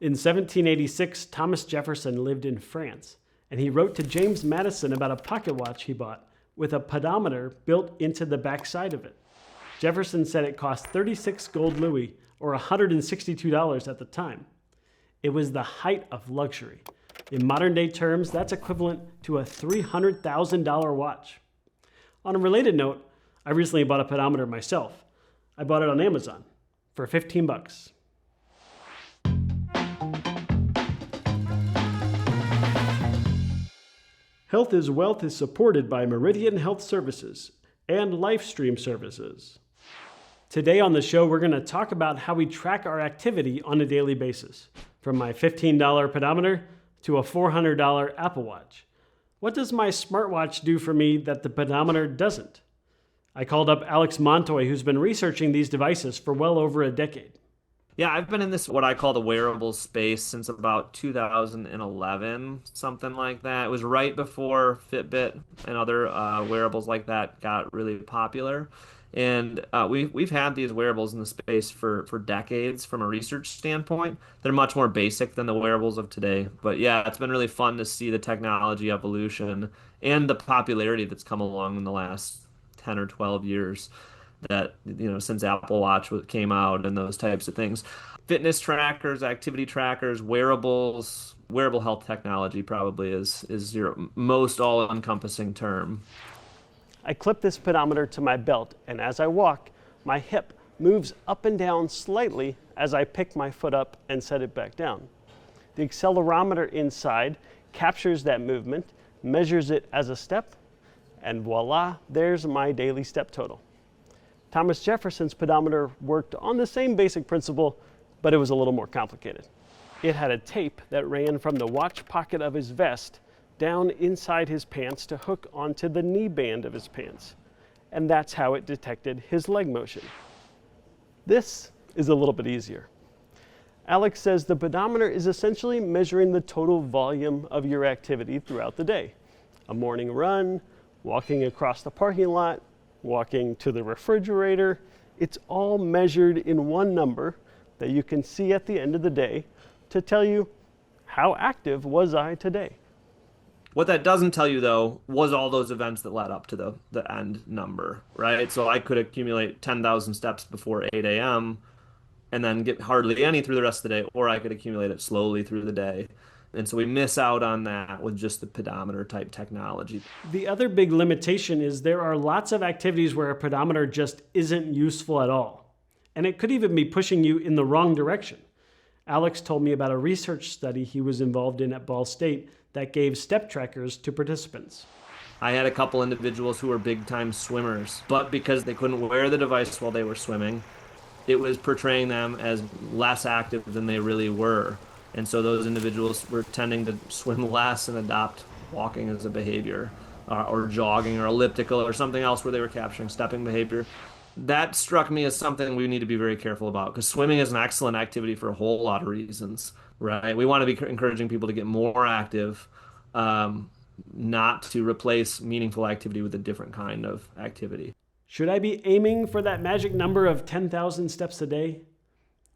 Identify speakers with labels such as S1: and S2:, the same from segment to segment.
S1: In 1786, Thomas Jefferson lived in France, and he wrote to James Madison about a pocket watch he bought with a pedometer built into the backside of it. Jefferson said it cost 36 gold louis, or $162 at the time. It was the height of luxury. In modern day terms, that's equivalent to a $300,000 watch. On a related note, I recently bought a pedometer myself. I bought it on Amazon for $15. Health is Wealth is supported by Meridian Health Services and LifeStream Services. Today on the show, we're going to talk about how we track our activity on a daily basis, from my $15 pedometer to a $400 Apple Watch. What does my smartwatch do for me that the pedometer doesn't? I called up Alex Montoy, who's been researching these devices for well over a decade.
S2: Yeah, I've been in this, what I call the wearable space, since about 2011, something like that. It was right before Fitbit and other wearables like that got really popular. And we've had these wearables in the space for decades from a research standpoint. They're much more basic than the wearables of today. But yeah, it's been really fun to see the technology evolution and the popularity that's come along in the last 10 or 12 years. That, since Apple Watch came out and those types of things. Fitness trackers, activity trackers, wearables, wearable health technology probably is your most all-encompassing term.
S1: I clip this pedometer to my belt, and as I walk, my hip moves up and down slightly as I pick my foot up and set it back down. The accelerometer inside captures that movement, measures it as a step, and voila, there's my daily step total. Thomas Jefferson's pedometer worked on the same basic principle, but it was a little more complicated. It had a tape that ran from the watch pocket of his vest down inside his pants to hook onto the knee band of his pants. And that's how it detected his leg motion. This is a little bit easier. Alex says the pedometer is essentially measuring the total volume of your activity throughout the day. A morning run, walking across the parking lot, walking to the refrigerator. It's all measured in one number that you can see at the end of the day to tell you, how active was I today?
S2: What that doesn't tell you, though, was all those events that led up to the end number, right? So I could accumulate 10,000 steps before 8 a.m. and then get hardly any through the rest of the day, or I could accumulate it slowly through the day. And so we miss out on that with just the pedometer type technology.
S1: The other big limitation is there are lots of activities where a pedometer just isn't useful at all. And it could even be pushing you in the wrong direction. Alex told me about a research study he was involved in at Ball State that gave step trackers to participants.
S2: I had a couple individuals who were big time swimmers, but because they couldn't wear the device while they were swimming, it was portraying them as less active than they really were. And so those individuals were tending to swim less and adopt walking as a behavior, or jogging or elliptical or something else where they were capturing stepping behavior. That struck me as something we need to be very careful about, because swimming is an excellent activity for a whole lot of reasons, right? We want to be encouraging people to get more active, not to replace meaningful activity with a different kind of activity.
S1: Should I be aiming for that magic number of 10,000 steps a day?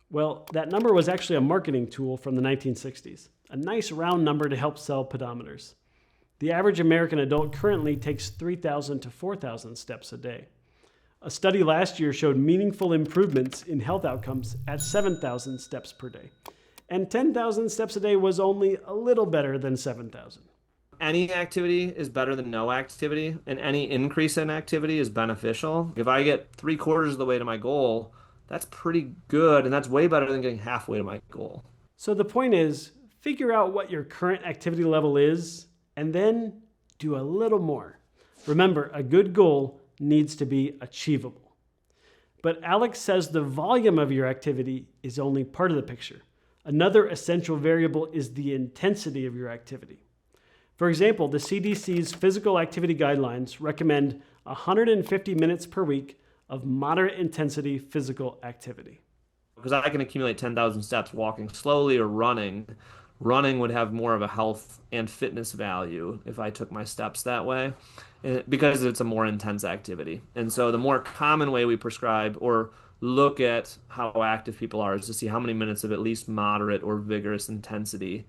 S1: Well, that number was actually a marketing tool from the 1960s, a nice round number to help sell pedometers. The average American adult currently takes 3,000 to 4,000 steps a day. A study last year showed meaningful improvements in health outcomes at 7,000 steps per day. And 10,000 steps a day was only a little better than 7,000.
S2: Any activity is better than no activity, and any increase in activity is beneficial. If I get 3/4 of the way to my goal, that's pretty good, and that's way better than getting halfway to my goal.
S1: So the point is, figure out what your current activity level is, and then do a little more. Remember, a good goal needs to be achievable. But Alex says the volume of your activity is only part of the picture. Another essential variable is the intensity of your activity. For example, the CDC's physical activity guidelines recommend 150 minutes per week of moderate intensity physical activity.
S2: Because I can accumulate 10,000 steps walking slowly or running. Running would have more of a health and fitness value if I took my steps that way, because it's a more intense activity. And so the more common way we prescribe, or look at how active people are, is to see how many minutes of at least moderate or vigorous intensity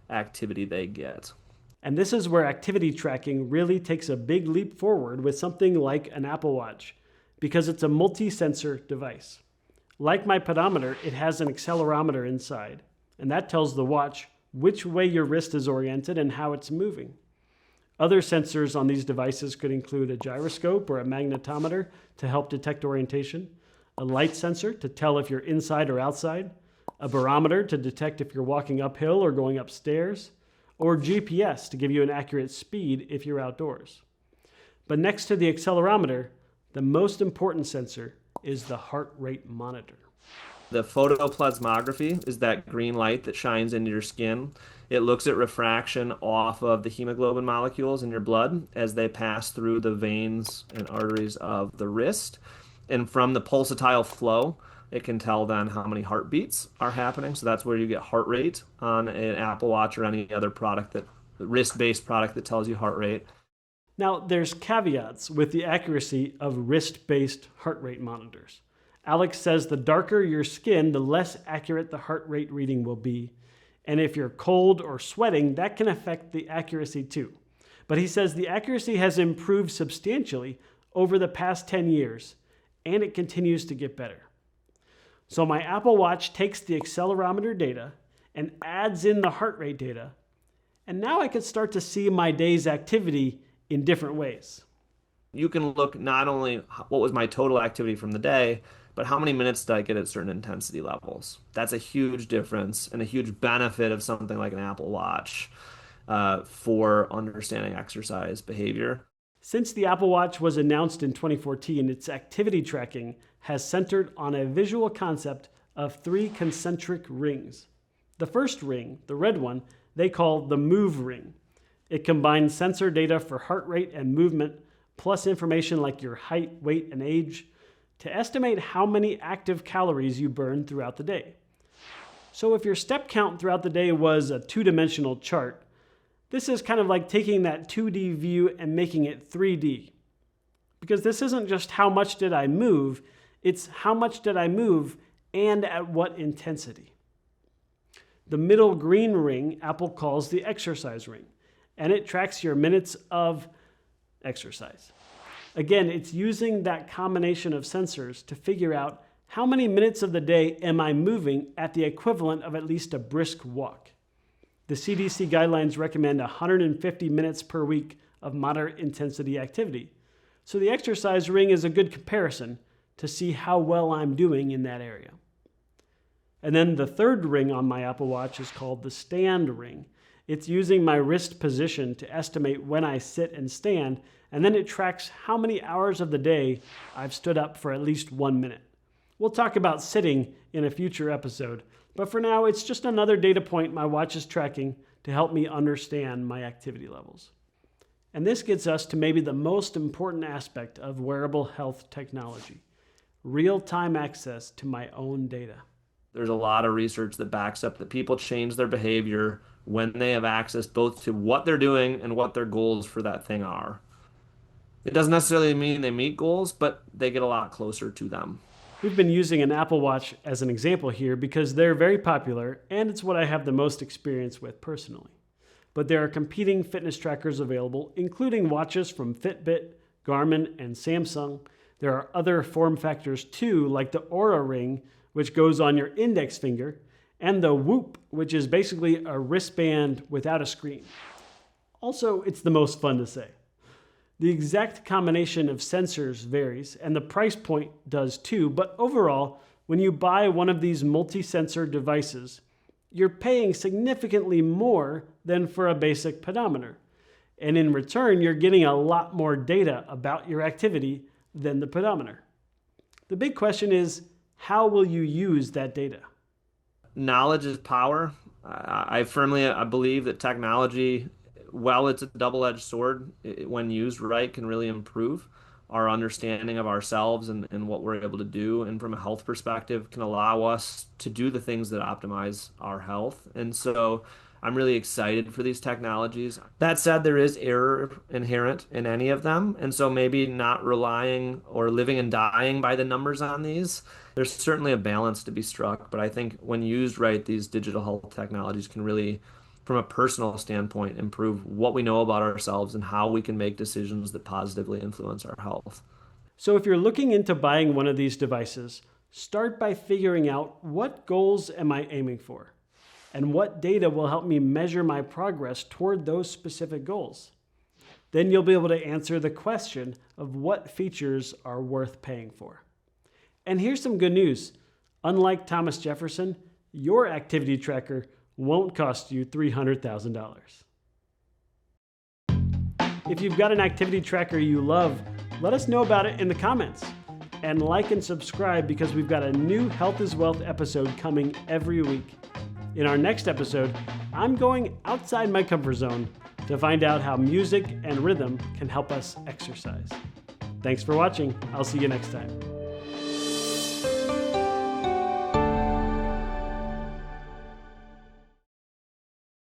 S2: activity they get.
S1: And this is where activity tracking really takes a big leap forward with something like an Apple Watch, because it's a multi-sensor device. Like my pedometer, it has an accelerometer inside, and that tells the watch which way your wrist is oriented and how it's moving. Other sensors on these devices could include a gyroscope or a magnetometer to help detect orientation, a light sensor to tell if you're inside or outside, a barometer to detect if you're walking uphill or going upstairs, or GPS to give you an accurate speed if you're outdoors. But next to the accelerometer, the most important sensor is the heart rate monitor.
S2: The photoplethysmography is that green light that shines into your skin. It looks at refraction off of the hemoglobin molecules in your blood as they pass through the veins and arteries of the wrist. And from the pulsatile flow, it can tell then how many heartbeats are happening. So that's where you get heart rate on an Apple Watch or any other product that wrist-based product that tells you heart rate.
S1: Now, there's caveats with the accuracy of wrist-based heart rate monitors. Alex says the darker your skin, the less accurate the heart rate reading will be. And if you're cold or sweating, that can affect the accuracy too. But he says the accuracy has improved substantially over the past 10 years, and it continues to get better. So my Apple Watch takes the accelerometer data and adds in the heart rate data, and now I can start to see my day's activity in different ways.
S2: You can look not only what was my total activity from the day, but how many minutes did I get at certain intensity levels? That's a huge difference and a huge benefit of something like an Apple Watch for understanding exercise behavior.
S1: Since the Apple Watch was announced in 2014, its activity tracking has centered on a visual concept of 3 concentric rings. The first ring, the red one, they call the Move ring. It combines sensor data for heart rate and movement, plus information like your height, weight, and age, to estimate how many active calories you burn throughout the day. So if your step count throughout the day was a 2-dimensional chart, this is kind of like taking that 2D view and making it 3D. Because this isn't just how much did I move, it's how much did I move and at what intensity. The middle green ring Apple calls the exercise ring, and it tracks your minutes of exercise. Again, it's using that combination of sensors to figure out how many minutes of the day am I moving at the equivalent of at least a brisk walk. The CDC guidelines recommend 150 minutes per week of moderate intensity activity. So the exercise ring is a good comparison to see how well I'm doing in that area. And then the third ring on my Apple Watch is called the stand ring. It's using my wrist position to estimate when I sit and stand, and then it tracks how many hours of the day I've stood up for at least 1 minute. We'll talk about sitting in a future episode, but for now, it's just another data point my watch is tracking to help me understand my activity levels. And this gets us to maybe the most important aspect of wearable health technology: real-time access to my own data.
S2: There's a lot of research that backs up that people change their behavior when they have access both to what they're doing and what their goals for that thing are. It doesn't necessarily mean they meet goals, but they get a lot closer to them.
S1: We've been using an Apple Watch as an example here because they're very popular and it's what I have the most experience with personally. But there are competing fitness trackers available, including watches from Fitbit, Garmin, and Samsung. There are other form factors too, like the Oura Ring, which goes on your index finger, and the Whoop, which is basically a wristband without a screen. Also, it's the most fun to say. The exact combination of sensors varies, and the price point does too, but overall, when you buy one of these multi-sensor devices, you're paying significantly more than for a basic pedometer. And in return, you're getting a lot more data about your activity than the pedometer. The big question is, how will you use that data?
S2: Knowledge is power. I firmly believe that technology, while it's a double-edged sword, when used right, can really improve our understanding of ourselves and what we're able to do, and from a health perspective can allow us to do the things that optimize our health. And so I'm really excited for these technologies. That said, there is error inherent in any of them, and so maybe not relying or living and dying by the numbers on these. There's certainly a balance to be struck, but I think when used right, these digital health technologies can really, from a personal standpoint, improve what we know about ourselves and how we can make decisions that positively influence our health.
S1: So if you're looking into buying one of these devices, start by figuring out what goals am I aiming for, and what data will help me measure my progress toward those specific goals. Then you'll be able to answer the question of what features are worth paying for. And here's some good news. Unlike Thomas Jefferson, your activity tracker won't cost you $300,000. If you've got an activity tracker you love, let us know about it in the comments. And like and subscribe, because we've got a new Health is Wealth episode coming every week. In our next episode, I'm going outside my comfort zone to find out how music and rhythm can help us exercise. Thanks for watching. I'll see you next time.